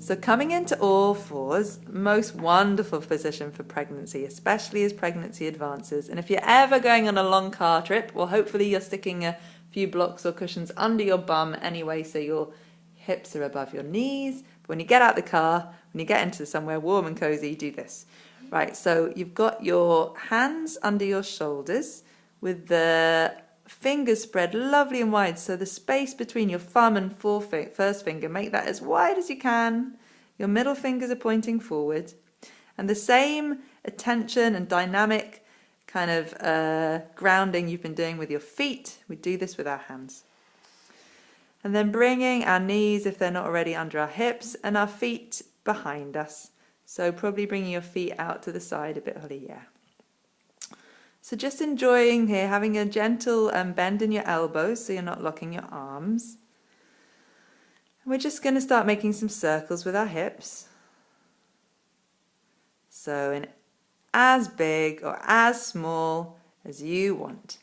So coming into all fours, most wonderful position for pregnancy, especially as pregnancy advances. And if you're ever going on a long car trip, well, hopefully you're sticking a few blocks or cushions under your bum anyway, so your hips are above your knees. But when you get out the car, when you get into somewhere warm and cozy, do this. Right, so you've got your hands under your shoulders with the fingers spread lovely and wide, so the space between your thumb and first finger, make that as wide as you can. Your middle fingers are pointing forward, and the same attention and dynamic kind of grounding you've been doing with your feet, we do this with our hands. And then bringing our knees, if they're not already, under our hips, and our feet behind us. So probably bringing your feet out to the side a bit, Holly, yeah. So just enjoying here, having a gentle bend in your elbows so you're not locking your arms. And we're just going to start making some circles with our hips. So in as big or as small as you want.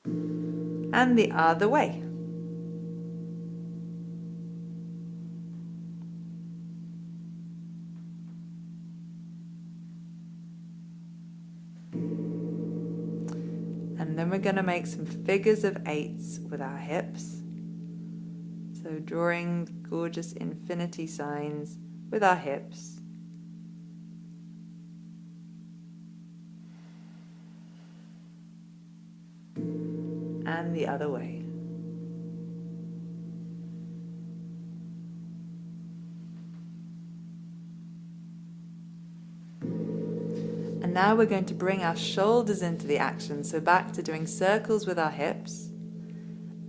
And the other way. And then we're going to make some figures of eights with our hips. So drawing gorgeous infinity signs with our hips. And the other way. And now we're going to bring our shoulders into the action. So back to doing circles with our hips.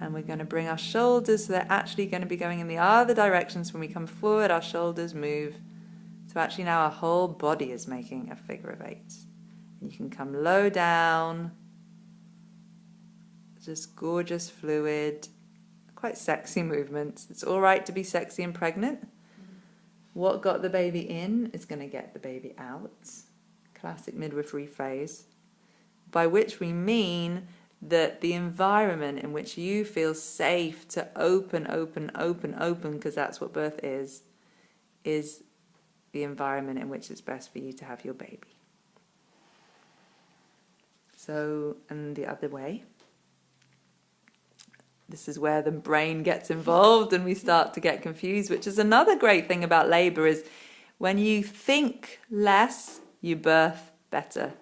And we're going to bring our shoulders so they're actually going to be going in the other directions. When we come forward, our shoulders move. So actually now our whole body is making a figure of eight. And you can come low down. Just gorgeous, fluid, quite sexy movements. It's all right to be sexy and pregnant. What got the baby in is going to get the baby out. Classic midwifery phrase, by which we mean that the environment in which you feel safe to open, because that's what birth is the environment in which it's best for you to have your baby. So, and the other way. This is where the brain gets involved and we start to get confused, which is another great thing about labour, is when you think less, you birth better.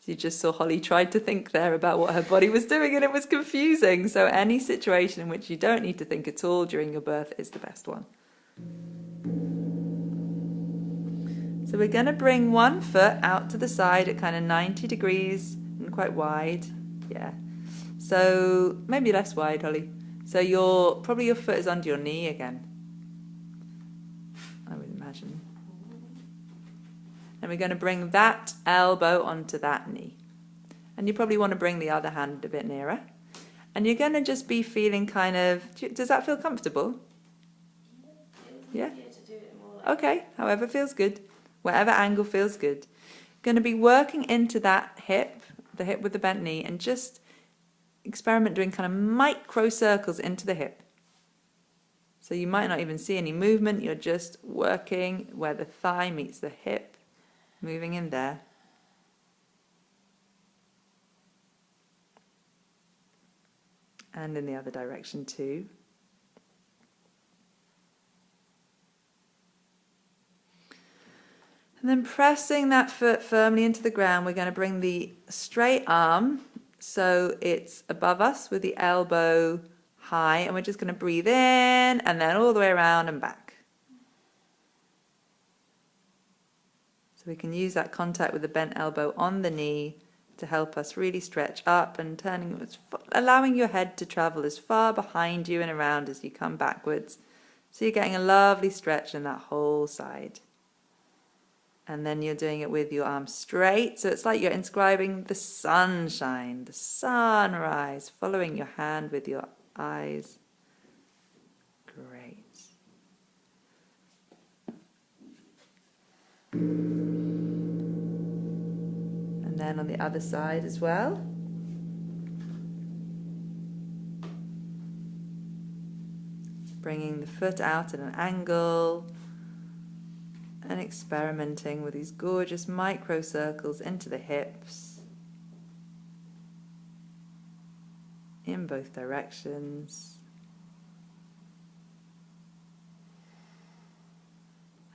You just saw Holly tried to think there about what her body was doing and it was confusing. So any situation in which you don't need to think at all during your birth is the best one. So we're going to bring one foot out to the side at kind of 90 degrees and quite wide. Yeah. So maybe less wide, Holly. So probably your foot is under your knee again, I would imagine. And we're going to bring that elbow onto that knee. And you probably want to bring the other hand a bit nearer. And you're going to just be feeling kind of, does that feel comfortable? Yeah? Okay, however feels good. Whatever angle feels good. Going to be working into that hip, the hip with the bent knee, and just experiment doing kind of micro circles into the hip. So you might not even see any movement, you're just working where the thigh meets the hip, moving in there. And in the other direction too. And then pressing that foot firmly into the ground, we're going to bring the straight arm so it's above us with the elbow high, and we're just going to breathe in and then all the way around and back. So we can use that contact with the bent elbow on the knee to help us really stretch up and allowing your head to travel as far behind you and around as you come backwards. So you're getting a lovely stretch in that whole side. And then you're doing it with your arms straight. So it's like you're inscribing the sunshine, the sunrise, following your hand with your eyes. Great. And then on the other side as well. bringing the foot out at an angle and experimenting with these gorgeous micro circles into the hips in both directions.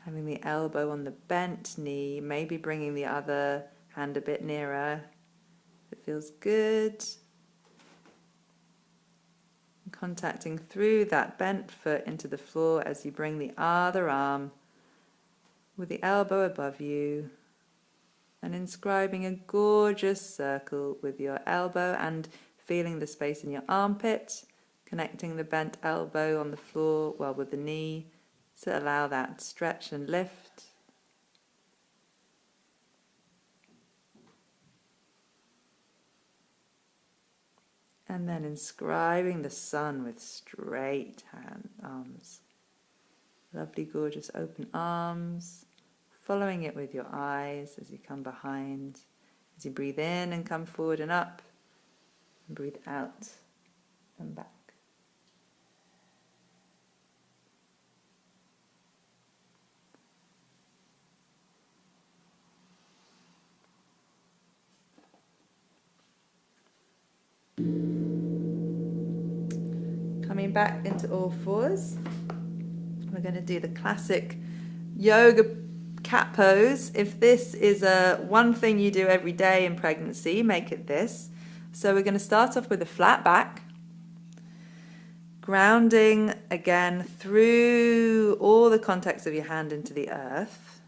Having the elbow on the bent knee, maybe bringing the other hand a bit nearer if it feels good. Contacting through that bent foot into the floor as you bring the other arm with the elbow above you and inscribing a gorgeous circle with your elbow and feeling the space in your armpit, connecting the bent elbow on the floor well with the knee to allow that stretch and lift. And then inscribing the sun with straight arms. Lovely, gorgeous open arms. Following it with your eyes as you come behind. As you breathe in and come forward and up. And breathe out and back. Coming back into all fours. We're going to do the classic yoga cat pose. If this is one thing you do every day in pregnancy, make it this. So we're going to start off with a flat back. Grounding again through all the contacts of your hand into the earth.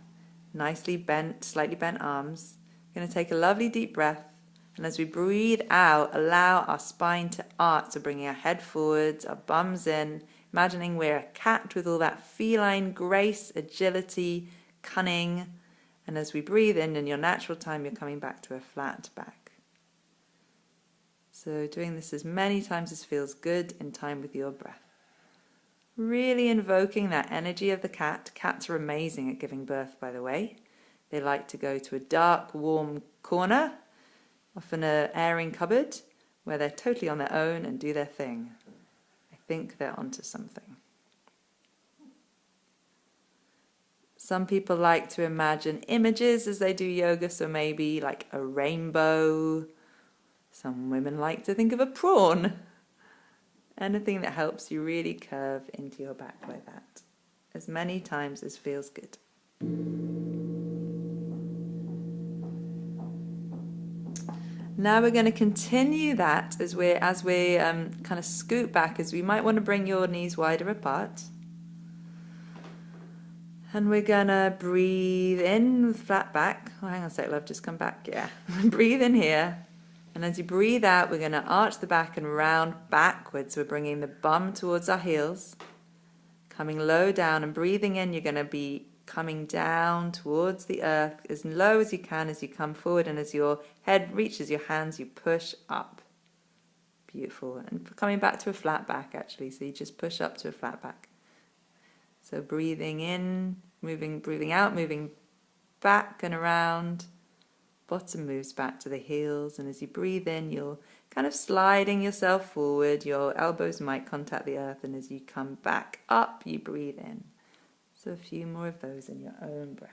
Nicely bent, slightly bent arms. We're going to take a lovely deep breath. And as we breathe out, allow our spine to arch, so bringing our head forwards, our bums in, imagining we're a cat with all that feline grace, agility, cunning. And as we breathe in your natural time, you're coming back to a flat back. So doing this as many times as feels good in time with your breath. Really invoking that energy of the cat. Cats are amazing at giving birth, by the way. They like to go to a dark, warm corner, often an airing cupboard, where they're totally on their own and do their thing. I think they're onto something. Some people like to imagine images as they do yoga, so maybe like a rainbow. Some women like to think of a prawn. Anything that helps you really curve into your back like that, as many times as feels good. Now we're going to continue that as we kind of scoot back, as we might want to bring your knees wider apart. And we're going to breathe in with flat back. Oh, hang on a sec, love, just come back. Yeah. Breathe in here. And as you breathe out, we're going to arch the back and round backwards. We're bringing the bum towards our heels. Coming low down and breathing in, you're going to be coming down towards the earth as low as you can as you come forward, and as your head reaches your hands, you push up. Beautiful. And coming back to a flat back, actually, so you just push up to a flat back. So breathing in, breathing out, moving back and around. Bottom moves back to the heels, and as you breathe in, you're kind of sliding yourself forward. Your elbows might contact the earth, and as you come back up, you breathe in. So a few more of those in your own breath.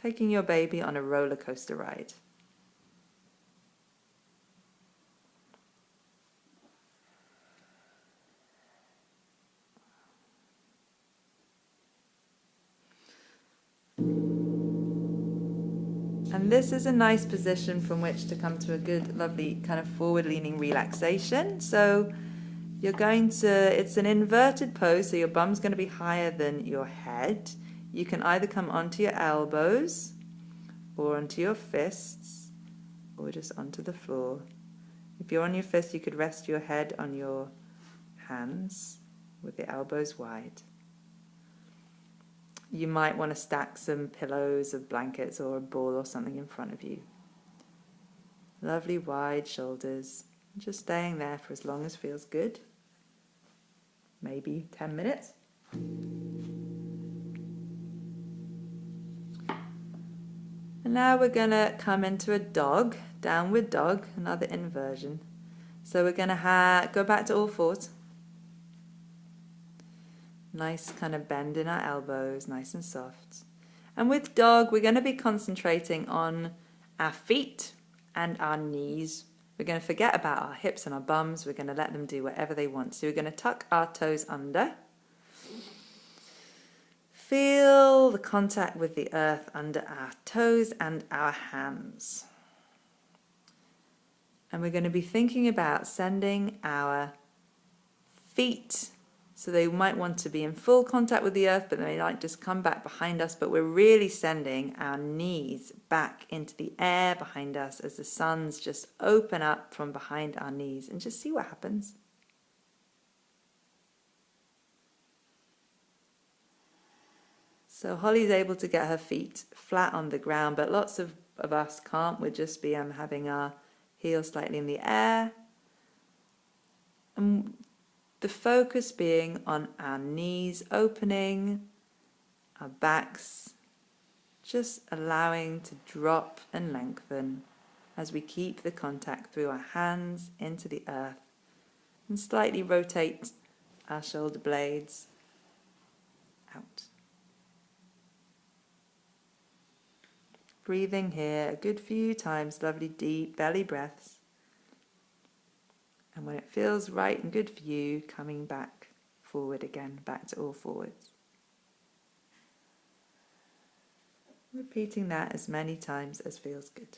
Taking your baby on a roller coaster ride. And this is a nice position from which to come to a good, lovely kind of forward-leaning relaxation. So you're going to, it's an inverted pose, so your bum's going to be higher than your head. You can either come onto your elbows or onto your fists or just onto the floor. If you're on your fists, you could rest your head on your hands with the elbows wide. You might want to stack some pillows or blankets or a ball or something in front of you. Lovely wide shoulders. Just staying there for as long as feels good. Maybe 10 minutes. And now we're going to come into a dog, downward dog, another inversion. So we're going to go back to all fours. Nice kind of bend in our elbows, nice and soft. And with dog, we're going to be concentrating on our feet and our knees. We're going to forget about our hips and our bums. We're going to let them do whatever they want. So we're going to tuck our toes under. Feel the contact with the earth under our toes and our hands. And we're going to be thinking about sending our feet, so they might want to be in full contact with the earth, but they might just come back behind us, but we're really sending our knees back into the air behind us as the suns just open up from behind our knees, and just see what happens. So Holly's able to get her feet flat on the ground, but lots of us can't. We'll just be having our heels slightly in the air. And the focus being on our knees opening, our backs just allowing to drop and lengthen as we keep the contact through our hands into the earth, and slightly rotate our shoulder blades out. Breathing here a good few times, lovely deep belly breaths. And when it feels right and good for you, coming back forward again, back to all fours. Repeating that as many times as feels good.